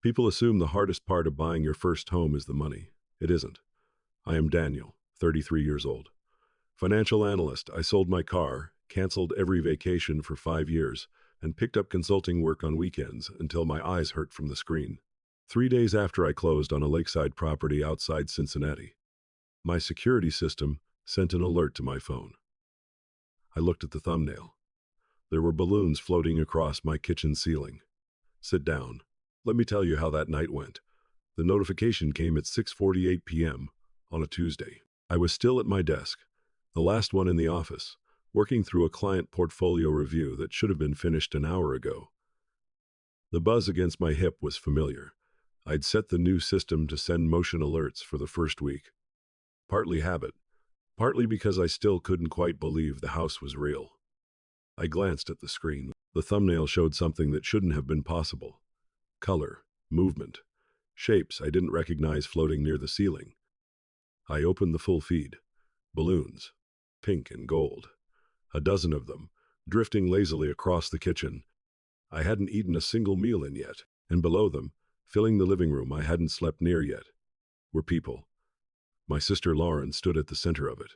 People assume the hardest part of buying your first home is the money. It isn't. I am Daniel, 33 years old. Financial analyst. I sold my car, canceled every vacation for 5 years, and picked up consulting work on weekends until my eyes hurt from the screen. 3 days after I closed on a lakeside property outside Cincinnati, my security system sent an alert to my phone. I looked at the thumbnail. There were balloons floating across my kitchen ceiling. Sit down. Let me tell you how that night went. The notification came at 6:48 p.m. on a Tuesday. I was still at my desk, the last one in the office, working through a client portfolio review that should have been finished an hour ago. The buzz against my hip was familiar. I'd set the new system to send motion alerts for the first week. Partly habit, partly because I still couldn't quite believe the house was real. I glanced at the screen. The thumbnail showed something that shouldn't have been possible. Color, movement, shapes I didn't recognize floating near the ceiling. I opened the full feed. Balloons, pink and gold. A dozen of them, drifting lazily across the kitchen. I hadn't eaten a single meal in yet, and below them, filling the living room I hadn't slept near yet, were people. My sister Lauren stood at the center of it.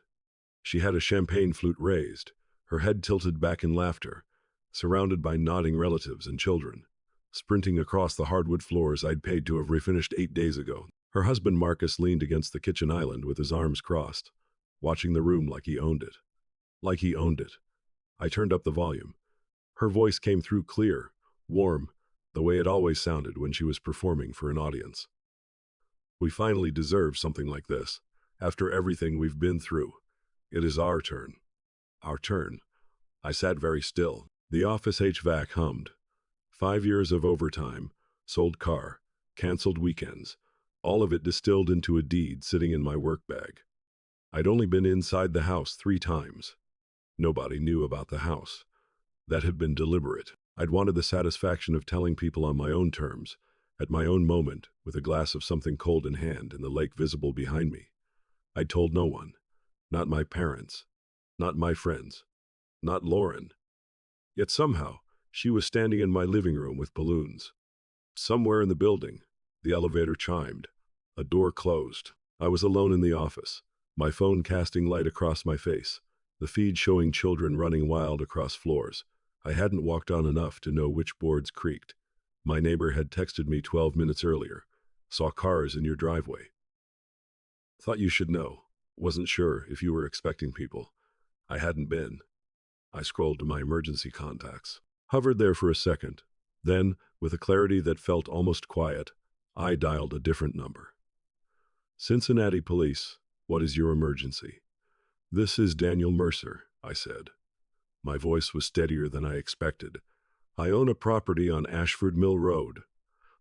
She had a champagne flute raised, her head tilted back in laughter, surrounded by nodding relatives and children, sprinting across the hardwood floors I'd paid to have refinished 8 days ago. Her husband Marcus leaned against the kitchen island with his arms crossed, watching the room like he owned it. Like he owned it. I turned up the volume. Her voice came through clear, warm, the way it always sounded when she was performing for an audience. We finally deserve something like this. After everything we've been through, it is our turn. Our turn. I sat very still. The office HVAC hummed. 5 years of overtime, sold car, canceled weekends, all of it distilled into a deed sitting in my work bag. I'd only been inside the house 3 times. Nobody knew about the house. That had been deliberate. I'd wanted the satisfaction of telling people on my own terms, at my own moment, with a glass of something cold in hand and the lake visible behind me. I'd told no one. Not my parents. Not my friends. Not Lauren. Yet somehow, she was standing in my living room with balloons. Somewhere in the building, the elevator chimed. A door closed. I was alone in the office, my phone casting light across my face, the feed showing children running wild across floors. I hadn't walked on enough to know which boards creaked. My neighbor had texted me 12 minutes earlier. Saw cars in your driveway. Thought you should know. Wasn't sure if you were expecting people. I hadn't been. I scrolled to my emergency contacts. Hovered there for a second. Then, with a clarity that felt almost quiet, I dialed a different number. Cincinnati Police, what is your emergency? This is Daniel Mercer, I said. My voice was steadier than I expected. I own a property on Ashford Mill Road.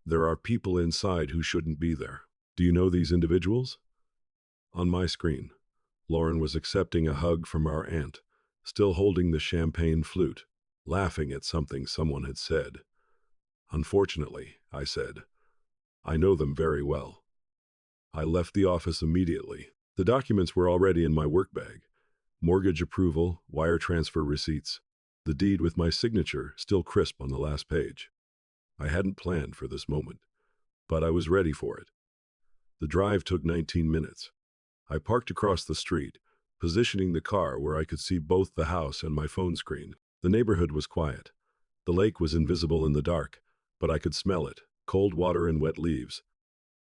There are people inside who shouldn't be there. Do you know these individuals? On my screen, Lauren was accepting a hug from our aunt, still holding the champagne flute, laughing at something someone had said. Unfortunately, I said, I know them very well. I left the office immediately. The documents were already in my work bag. Mortgage approval, wire transfer receipts, the deed with my signature still crisp on the last page. I hadn't planned for this moment, but I was ready for it. The drive took 19 minutes. I parked across the street, positioning the car where I could see both the house and my phone screen. The neighborhood was quiet. The lake was invisible in the dark, but I could smell it, cold water and wet leaves.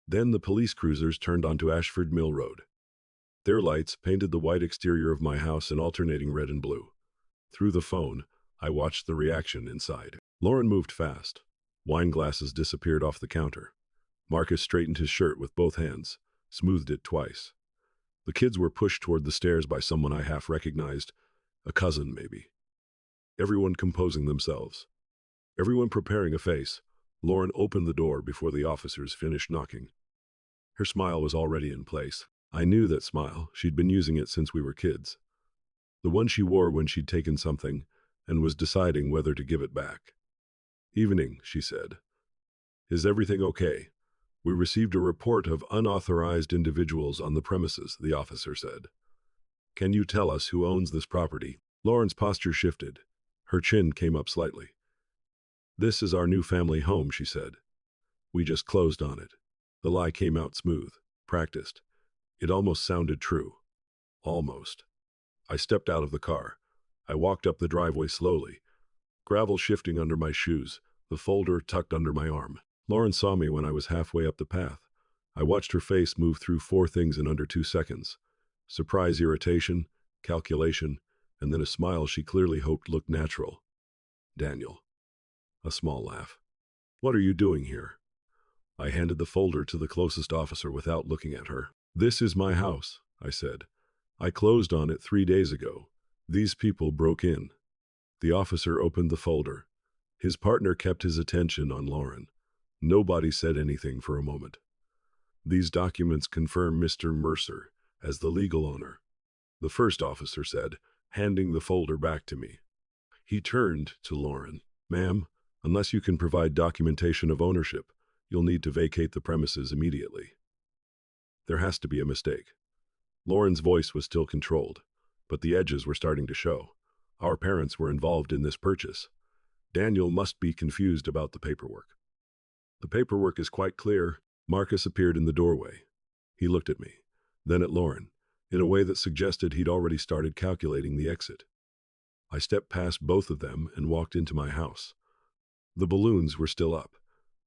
Then the police cruisers turned onto Ashford Mill Road. Their lights painted the white exterior of my house in alternating red and blue. Through the phone, I watched the reaction inside. Lauren moved fast. Wine glasses disappeared off the counter. Marcus straightened his shirt with both hands, smoothed it twice. The kids were pushed toward the stairs by someone I half recognized, a cousin maybe. Everyone composing themselves. Everyone preparing a face. Lauren opened the door before the officers finished knocking. Her smile was already in place. I knew that smile. She'd been using it since we were kids. The one she wore when she'd taken something and was deciding whether to give it back. Evening, she said. Is everything okay? We received a report of unauthorized individuals on the premises, the officer said. Can you tell us who owns this property? Lauren's posture shifted. Her chin came up slightly. This is our new family home, she said. We just closed on it. The lie came out smooth, practiced. It almost sounded true. Almost. I stepped out of the car. I walked up the driveway slowly, gravel shifting under my shoes, the folder tucked under my arm. Lauren saw me when I was halfway up the path. I watched her face move through 4 things in under 2 seconds. Surprise, irritation, calculation, and then a smile she clearly hoped looked natural. Daniel. A small laugh. What are you doing here? I handed the folder to the closest officer without looking at her. This is my house, I said. I closed on it 3 days ago. These people broke in. The officer opened the folder. His partner kept his attention on Lauren. Nobody said anything for a moment. These documents confirm Mr. Mercer as the legal owner, the first officer said, handing the folder back to me. He turned to Lauren. Ma'am, unless you can provide documentation of ownership, you'll need to vacate the premises immediately. There has to be a mistake. Lauren's voice was still controlled, but the edges were starting to show. Our parents were involved in this purchase. Daniel must be confused about the paperwork. The paperwork is quite clear. Marcus appeared in the doorway. He looked at me, then at Lauren, in a way that suggested he'd already started calculating the exit. I stepped past both of them and walked into my house. The balloons were still up.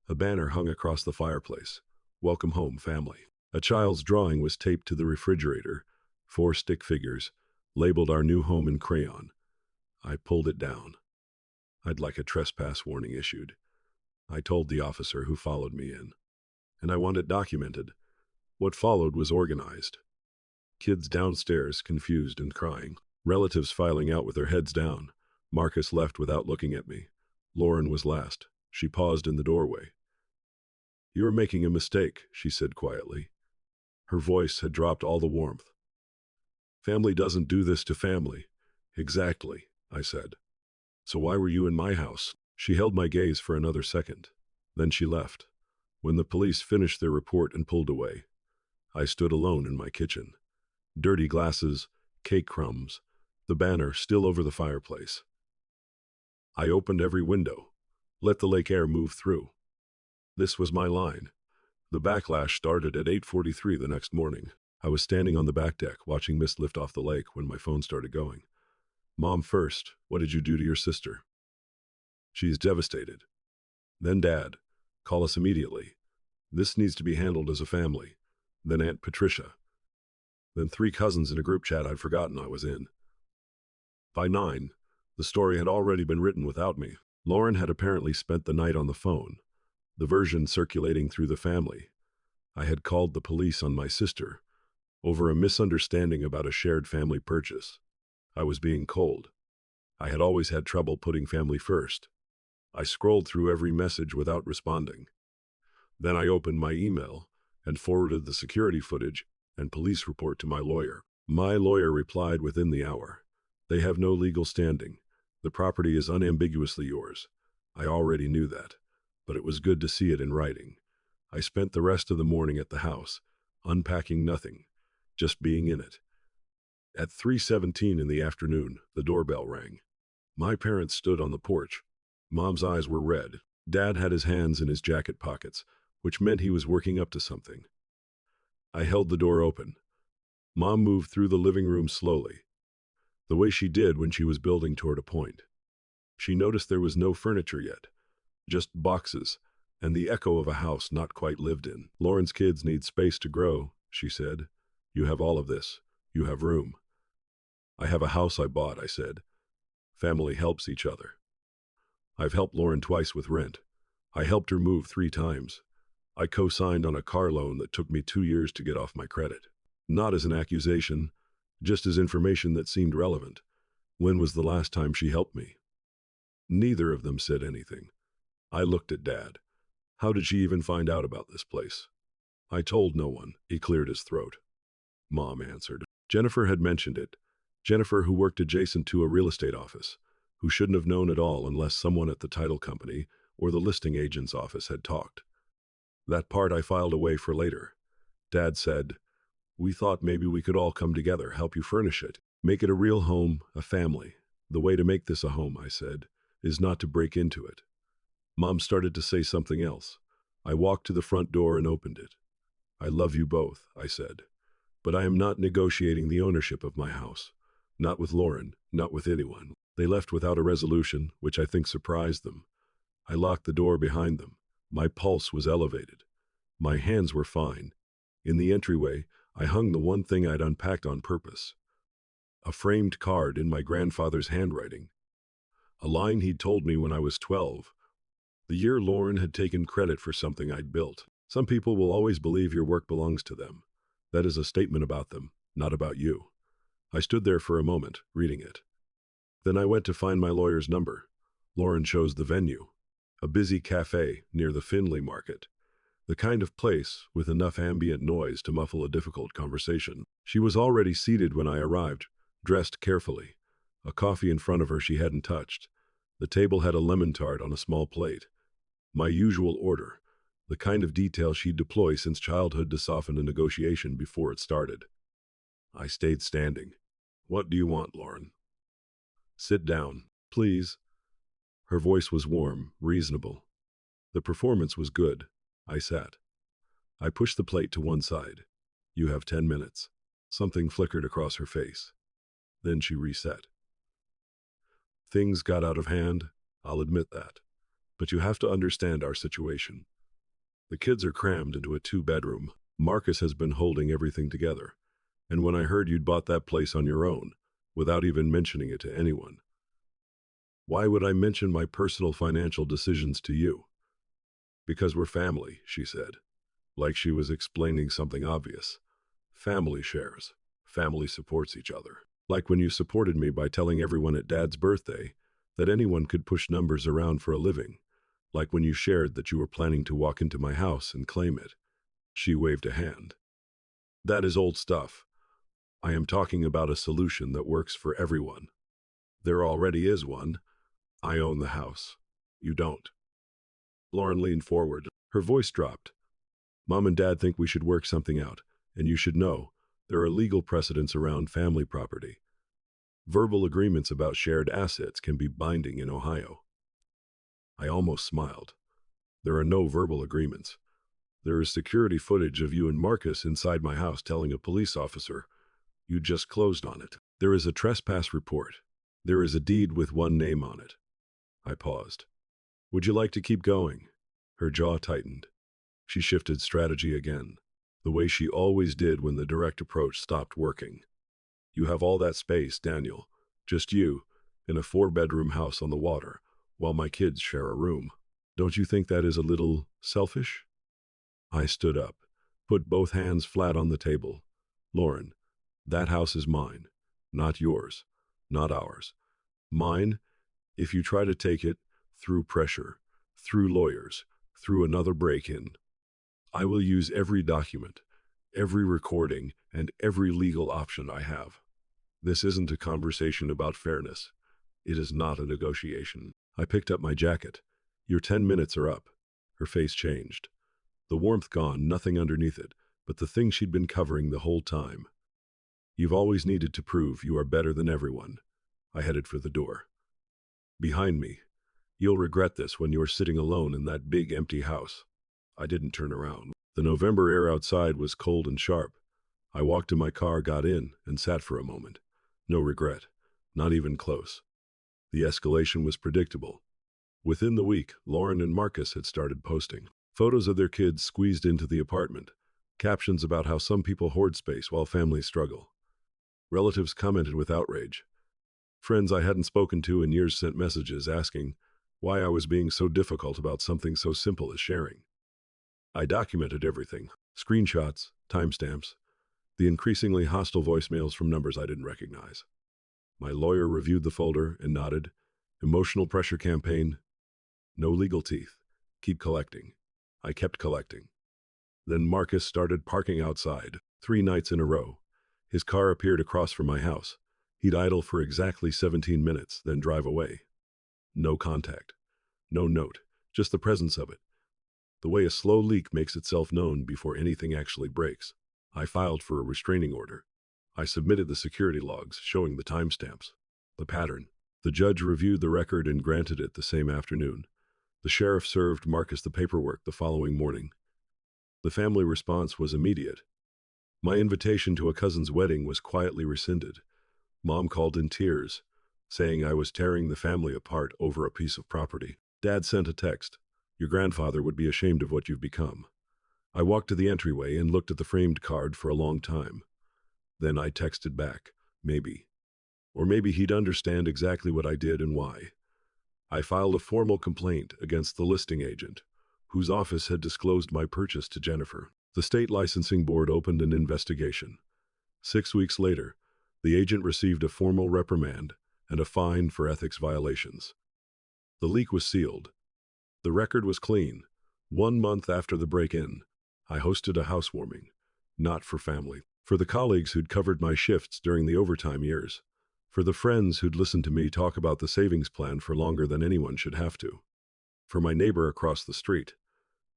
A banner hung across the fireplace. Welcome home, family. A child's drawing was taped to the refrigerator. 4 stick figures, labeled our new home in crayon. I pulled it down. I'd like a trespass warning issued. I told the officer who followed me in. And I want it documented. What followed was organized. Kids downstairs, confused and crying. Relatives filing out with their heads down. Marcus left without looking at me. Lauren was last. She paused in the doorway. "You're making a mistake," she said quietly. Her voice had dropped all the warmth. "Family doesn't do this to family." "Exactly," I said. "So why were you in my house?" She held my gaze for another second. Then she left. When the police finished their report and pulled away, I stood alone in my kitchen. Dirty glasses, cake crumbs, the banner still over the fireplace. I opened every window, let the lake air move through. This was my line. The backlash started at 8:43 the next morning. I was standing on the back deck watching mist lift off the lake when my phone started going. "Mom first, what did you do to your sister?" "She's devastated." Then Dad, "Call us immediately. This needs to be handled as a family." Then Aunt Patricia. Then 3 cousins in a group chat I'd forgotten I was in. By 9, the story had already been written without me. Lauren had apparently spent the night on the phone, the version circulating through the family. I had called the police on my sister over a misunderstanding about a shared family purchase. I was being cold. I had always had trouble putting family first. I scrolled through every message without responding. Then I opened my email and forwarded the security footage and police report to my lawyer. My lawyer replied within the hour. "They have no legal standing. The property is unambiguously yours." I already knew that, but it was good to see it in writing. I spent the rest of the morning at the house, unpacking nothing, just being in it. At 3:17 in the afternoon, the doorbell rang. My parents stood on the porch. Mom's eyes were red. Dad had his hands in his jacket pockets, which meant he was working up to something. I held the door open. Mom moved through the living room slowly, the way she did when she was building toward a point. She noticed there was no furniture yet, just boxes, and the echo of a house not quite lived in. "Lauren's kids need space to grow," she said. "You have all of this. You have room." "I have a house I bought," I said. "Family helps each other." I've helped Lauren twice with rent. I helped her move 3 times. I co-signed on a car loan that took me 2 years to get off my credit. Not as an accusation, just as information that seemed relevant. When was the last time she helped me? Neither of them said anything. I looked at Dad. How did she even find out about this place? I told no one. He cleared his throat. Mom answered. Jennifer had mentioned it. Jennifer, who worked adjacent to a real estate office, who shouldn't have known at all unless someone at the title company or the listing agent's office had talked. That part I filed away for later. Dad said, "We thought maybe we could all come together, help you furnish it. Make it a real home, a family. The way to make this a home," I said, "is not to break into it." Mom started to say something else. I walked to the front door and opened it. I love you both, I said, but I am not negotiating the ownership of my house. Not with Lauren, not with anyone. They left without a resolution, which I think surprised them. I locked the door behind them. My pulse was elevated. My hands were fine. In the entryway, I hung the one thing I'd unpacked on purpose. A framed card in my grandfather's handwriting. A line he'd told me when I was 12. The year Lauren had taken credit for something I'd built. Some people will always believe your work belongs to them. That is a statement about them, not about you. I stood there for a moment, reading it. Then I went to find my lawyer's number. Lauren chose the venue. A busy cafe near the Findlay Market. The kind of place with enough ambient noise to muffle a difficult conversation. She was already seated when I arrived, dressed carefully. A coffee in front of her she hadn't touched. The table had a lemon tart on a small plate. My usual order, the kind of detail she'd deploy since childhood to soften a negotiation before it started. I stayed standing. What do you want, Lauren? Sit down, please. Her voice was warm, reasonable. The performance was good. I sat. I pushed the plate to one side. You have 10 minutes. Something flickered across her face. Then she reset. Things got out of hand, I'll admit that. But you have to understand our situation. The kids are crammed into a 2-bedroom. Marcus has been holding everything together. And when I heard you'd bought that place on your own, without even mentioning it to anyone. Why would I mention my personal financial decisions to you? Because we're family, she said, like she was explaining something obvious. Family shares. Family supports each other. Like when you supported me by telling everyone at Dad's birthday that anyone could push numbers around for a living. Like when you shared that you were planning to walk into my house and claim it. She waved a hand. That is old stuff. I am talking about a solution that works for everyone. There already is one. I own the house. You don't. Lauren leaned forward. Her voice dropped. Mom and Dad think we should work something out, and you should know, there are legal precedents around family property. Verbal agreements about shared assets can be binding in Ohio. I almost smiled. There are no verbal agreements. There is security footage of you and Marcus inside my house telling a police officer, you just closed on it. There is a trespass report. There is a deed with one name on it. I paused. Would you like to keep going? Her jaw tightened. She shifted strategy again, the way she always did when the direct approach stopped working. You have all that space, Daniel. Just you, in a 4-bedroom house on the water, while my kids share a room. Don't you think that is a little selfish? I stood up, put both hands flat on the table. Lauren, that house is mine, not yours, not ours. Mine, if you try to take it, through pressure, through lawyers, through another break-in. I will use every document, every recording, and every legal option I have. This isn't a conversation about fairness. It is not a negotiation. I picked up my jacket. Your 10 minutes are up. Her face changed. The warmth gone, nothing underneath it, but the thing she'd been covering the whole time. You've always needed to prove you are better than everyone. I headed for the door. Behind me. You'll regret this when you're sitting alone in that big empty house. I didn't turn around. The November air outside was cold and sharp. I walked to my car, got in, and sat for a moment. No regret. Not even close. The escalation was predictable. Within the week, Lauren and Marcus had started posting photos of their kids squeezed into the apartment, captions about how some people hoard space while families struggle. Relatives commented with outrage. Friends I hadn't spoken to in years sent messages asking why I was being so difficult about something so simple as sharing. I documented everything. Screenshots, timestamps, the increasingly hostile voicemails from numbers I didn't recognize. My lawyer reviewed the folder and nodded. Emotional pressure campaign. No legal teeth. Keep collecting. I kept collecting. Then Marcus started parking outside, 3 nights in a row. His car appeared across from my house. He'd idle for exactly 17 minutes, then drive away. No contact. No note. Just the presence of it. The way a slow leak makes itself known before anything actually breaks. I filed for a restraining order. I submitted the security logs showing the timestamps. The pattern. The judge reviewed the record and granted it the same afternoon. The sheriff served Marcus the paperwork the following morning. The family response was immediate. My invitation to a cousin's wedding was quietly rescinded. Mom called in tears, saying I was tearing the family apart over a piece of property. Dad sent a text. Your grandfather would be ashamed of what you've become. I walked to the entryway and looked at the framed card for a long time. Then I texted back, maybe. Or maybe he'd understand exactly what I did and why. I filed a formal complaint against the listing agent, whose office had disclosed my purchase to Jennifer. The state licensing board opened an investigation. 6 weeks later, the agent received a formal reprimand and a fine for ethics violations. The leak was sealed. The record was clean. 1 month after the break-in, I hosted a housewarming, not for family, for the colleagues who'd covered my shifts during the overtime years, for the friends who'd listened to me talk about the savings plan for longer than anyone should have to, for my neighbor across the street,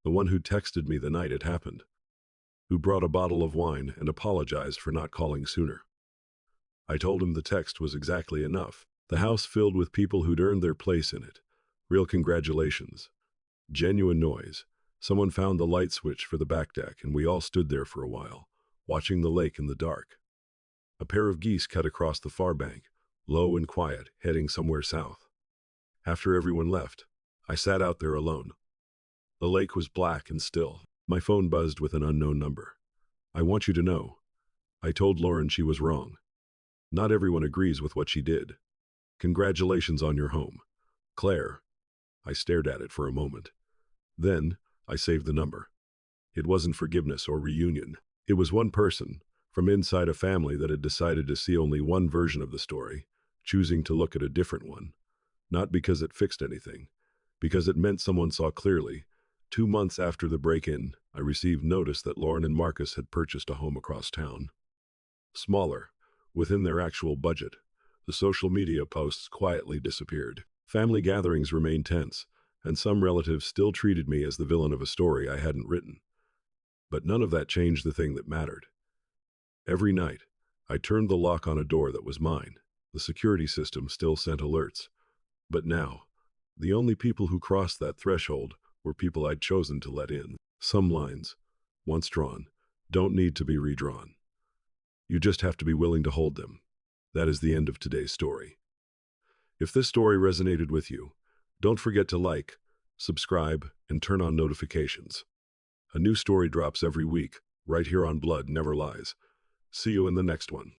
the one who texted me the night it happened, who brought a bottle of wine and apologized for not calling sooner. I told him the text was exactly enough. The house filled with people who'd earned their place in it. Real congratulations. Genuine noise. Someone found the light switch for the back deck, and we all stood there for a while, watching the lake in the dark. A pair of geese cut across the far bank, low and quiet, heading somewhere south. After everyone left, I sat out there alone. The lake was black and still. My phone buzzed with an unknown number. I want you to know. I told Lauren she was wrong. Not everyone agrees with what she did. Congratulations on your home. Claire. I stared at it for a moment. Then, I saved the number. It wasn't forgiveness or reunion. It was one person, from inside a family that had decided to see only one version of the story, choosing to look at a different one. Not because it fixed anything, because it meant someone saw clearly. 2 months after the break-in, I received notice that Lauren and Marcus had purchased a home across town. Smaller, within their actual budget. The social media posts quietly disappeared. Family gatherings remained tense, and some relatives still treated me as the villain of a story I hadn't written. But none of that changed the thing that mattered. Every night, I turned the lock on a door that was mine. The security system still sent alerts. But now, the only people who crossed that threshold were people I'd chosen to let in. Some lines, once drawn, don't need to be redrawn. You just have to be willing to hold them. That is the end of today's story. If this story resonated with you, don't forget to like, subscribe, and turn on notifications. A new story drops every week, right here on Blood Never Lies. See you in the next one.